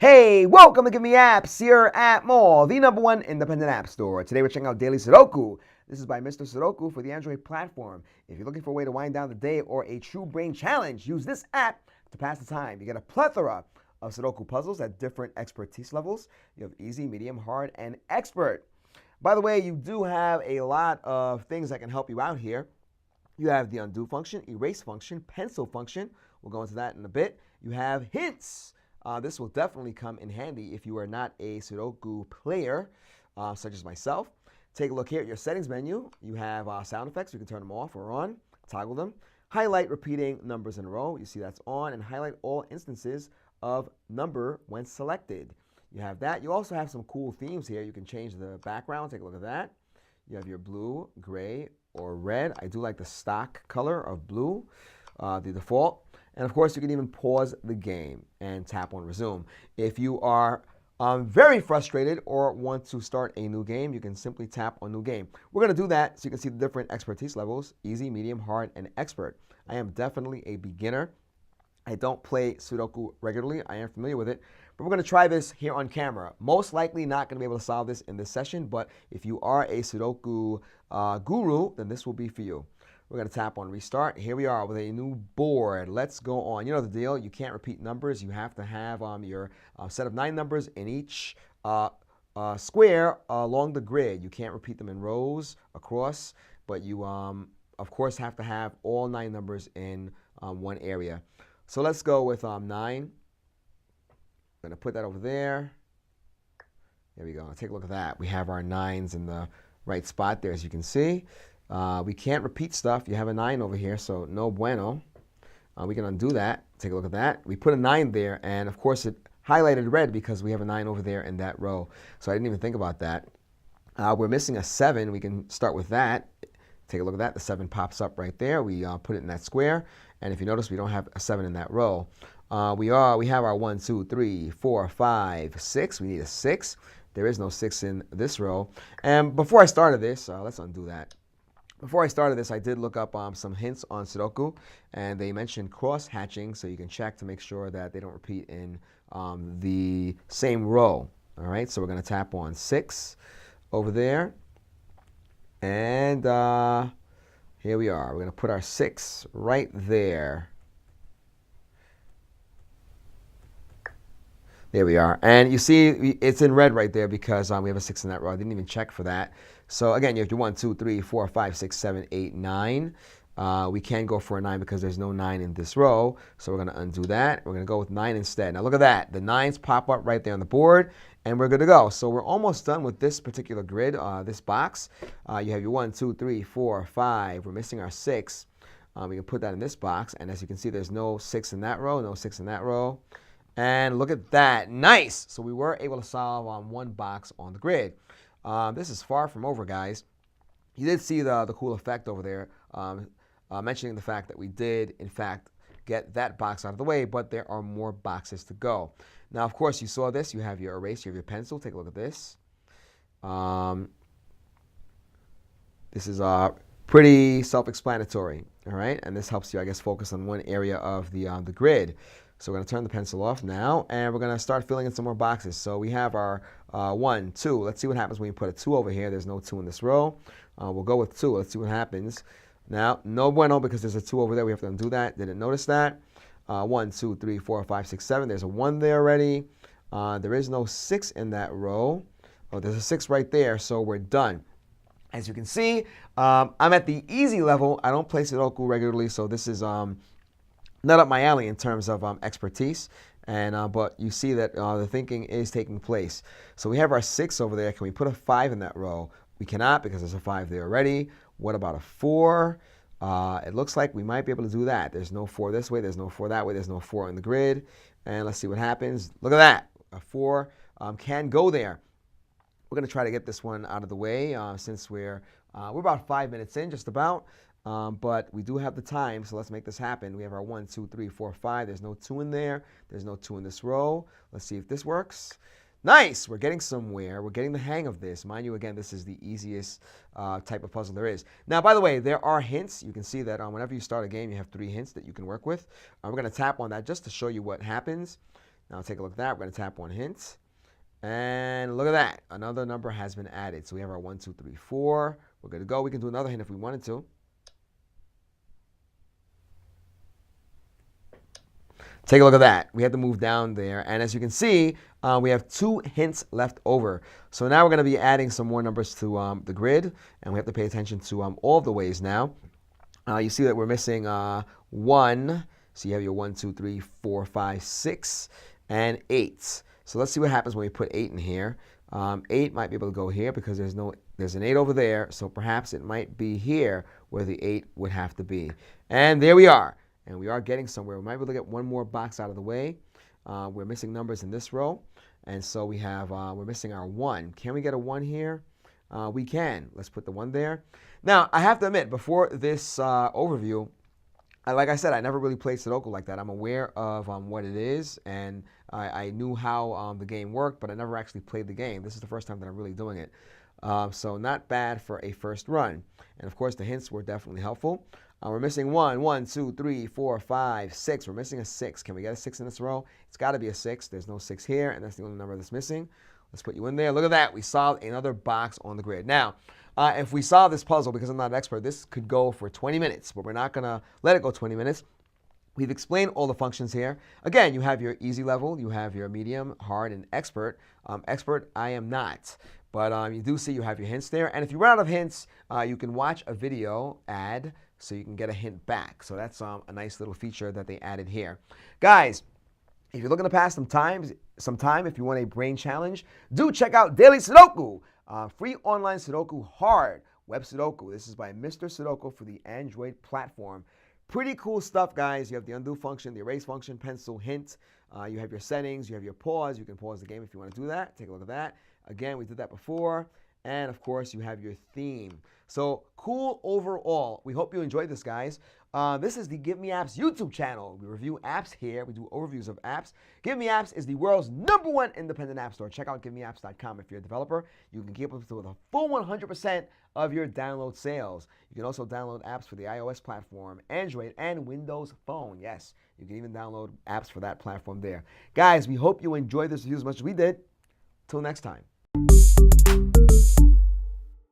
Hey, welcome to GiveMeApps here at Mall, the #1 independent app store. Today we're checking out Daily Sudoku. This is by Mr. Sudoku for the Android platform. If you're looking for a way to wind down the day or a true brain challenge, use this app to pass the time. You get a plethora of Sudoku puzzles at different expertise levels. You have easy, medium, hard, and expert. By the way, you do have a lot of things that can help you out here. You have the undo function, erase function, pencil function. We'll go into that in a bit. You have hints. This will definitely come in handy if you are not a Sudoku player, such as myself. Take a look here at your settings menu. You have sound effects. You can turn them off or on, toggle them. Highlight repeating numbers in a row. You see that's on, and highlight all instances of number when selected. You have that. You also have some cool themes here. You can change the background. Take a look at that. You have your blue, gray, or red. I do like the stock color of blue, the default. And of course, you can even pause the game and tap on resume. If you are very frustrated or want to start a new game, you can simply tap on new game. We're going to do that so you can see the different expertise levels: easy, medium, hard, and expert. I am definitely a beginner. I don't play Sudoku regularly. I am familiar with it, but we're going to try this here on camera. Most likely not going to be able to solve this in this session, but if you are a Sudoku guru, then this will be for you. We're going to tap on restart. Here we are with a new board. Let's go on. You know the deal. You can't repeat numbers. You have to have your set of 9 numbers in each square along the grid. You can't repeat them in rows across, but you, of course, have to have all 9 numbers in one area. So let's go with 9. I'm going to put that over there. There we go. Take a look at that. We have our 9s in the right spot there, as you can see. We can't repeat stuff. You have a 9 over here, so no bueno. We can undo that. Take a look at that. We put a 9 there, and of course it highlighted red because we have a 9 over there in that row. So I didn't even think about that. We're missing a 7. We can start with that. Take a look at that. The 7 pops up right there. We put it in that square, and if you notice, we don't have a 7 in that row. We have our 1, 2, 3, 4, 5, 6. We need a 6. There is no 6 in this row. And before I started this, let's undo that. Before I started this, I did look up some hints on Sudoku, and they mentioned cross-hatching, so you can check to make sure that they don't repeat in the same row. All right, so we're going to tap on 6 over there, and here we are. We're going to put our 6 right there. There we are. And you see it's in red right there because we have a 6 in that row. I didn't even check for that. So again, you have your 1, 2, 3, 4, 5, 6, 7, 8, 9. We can go for a 9 because there's no 9 in this row. So we're going to undo that. We're going to go with 9 instead. Now look at that. The 9s pop up right there on the board, and we're good to go. So we're almost done with this particular grid, this box. You have your 1, 2, 3, 4, 5. We're missing our 6. We can put that in this box. And as you can see, there's no 6 in that row, no 6 in that row. And look at that. Nice. So we were able to solve on one box on the grid. This is far from over, guys. You did see the cool effect over there, mentioning the fact that we did, in fact, get that box out of the way, but there are more boxes to go. Now, of course, you saw this. You have your erase, you have your pencil. Take a look at this. This is pretty self-explanatory, all right? And this helps you, I guess, focus on one area of the grid. So we're going to turn the pencil off now, and we're going to start filling in some more boxes. So we have our 1, 2. Let's see what happens when you put a 2 over here. There's no 2 in this row. We'll go with 2. Let's see what happens. Now, no bueno because there's a 2 over there. We have to undo that. Didn't notice that. 1, 2, 3, 4, 5, 6, 7. There's a 1 there already. There is no 6 in that row. Oh, there's a 6 right there, so we're done. As you can see, I'm at the easy level. I don't play Sudoku regularly, so this is not up my alley in terms of expertise, and but you see that the thinking is taking place. So we have our 6 over there. Can we put a 5 in that row? We cannot because there's a 5 there already. What about a 4? It looks like we might be able to do that. There's no 4 this way. There's no 4 that way. There's no 4 in the grid. And let's see what happens. Look at that. A 4 can go there. We're going to try to get this one out of the way since we're about 5 minutes in, just about. But we do have the time, so let's make this happen. We have our 1, 2, 3, 4, 5. There's no 2 in there. There's no 2 in this row. Let's see if this works. Nice! We're getting somewhere. We're getting the hang of this. Mind you, again, this is the easiest type of puzzle there is. Now, by the way, there are hints. You can see that whenever you start a game, you have 3 hints that you can work with. We're going to tap on that just to show you what happens. Now take a look at that. We're going to tap on hints. And look at that. Another number has been added. So we have our 1, 2, 3, 4. We're good to go. We can do another hint if we wanted to. Take a look at that. We have to move down there. And as you can see, we have 2 hints left over. So now we're going to be adding some more numbers to the grid. And we have to pay attention to all of the ways now. You see that we're missing 1. So you have your 1, 2, 3, 4, 5, 6, and 8. So let's see what happens when we put 8 in here. 8 might be able to go here because there's an 8 over there. So perhaps it might be here where the 8 would have to be. And there we are. And we are getting somewhere. We might be able to get one more box out of the way. We're missing numbers in this row. And so we have, we're missing our 1. Can we get a 1 here? We can. Let's put the 1 there. Now, I have to admit, before this overview, like I said, I never really played Sudoku like that. I'm aware of what it is, and I knew how the game worked, but I never actually played the game. This is the first time that I'm really doing it. So not bad for a first run. And of course, the hints were definitely helpful. We're missing 1, 1, 2, 3, 4, 5, 6. We're missing a 6. Can we get a 6 in this row? It's got to be a 6. There's no 6 here, and that's the only number that's missing. Let's put you in there. Look at that. We solved another box on the grid. Now, if we solve this puzzle, because I'm not an expert, this could go for 20 minutes, but we're not going to let it go 20 minutes. We've explained all the functions here. Again, you have your easy level, you have your medium, hard, and expert. Expert, I am not. But you do see you have your hints there. And if you run out of hints, you can watch a video ad so you can get a hint back. So that's a nice little feature that they added here. Guys, if you're looking to pass some time, if you want a brain challenge, do check out Daily Sudoku. Free online Sudoku, hard web Sudoku. This is by Mr. Sudoku for the Android platform. Pretty cool stuff, guys. You have the undo function, the erase function, pencil, hint. You have your settings, you have your pause. You can pause the game if you want to do that. Take a look at that. Again, we did that before. And of course, you have your theme. So cool overall. We hope you enjoyed this, guys. This is the GiveMeApps YouTube channel. We review apps here. We do overviews of apps. GiveMeApps is the world's #1 independent app store. Check out GiveMeApps.com if you're a developer. You can keep up with a full 100% of your download sales. You can also download apps for the iOS platform, Android, and Windows Phone. Yes, you can even download apps for that platform there. Guys, we hope you enjoyed this review as much as we did. Till next time.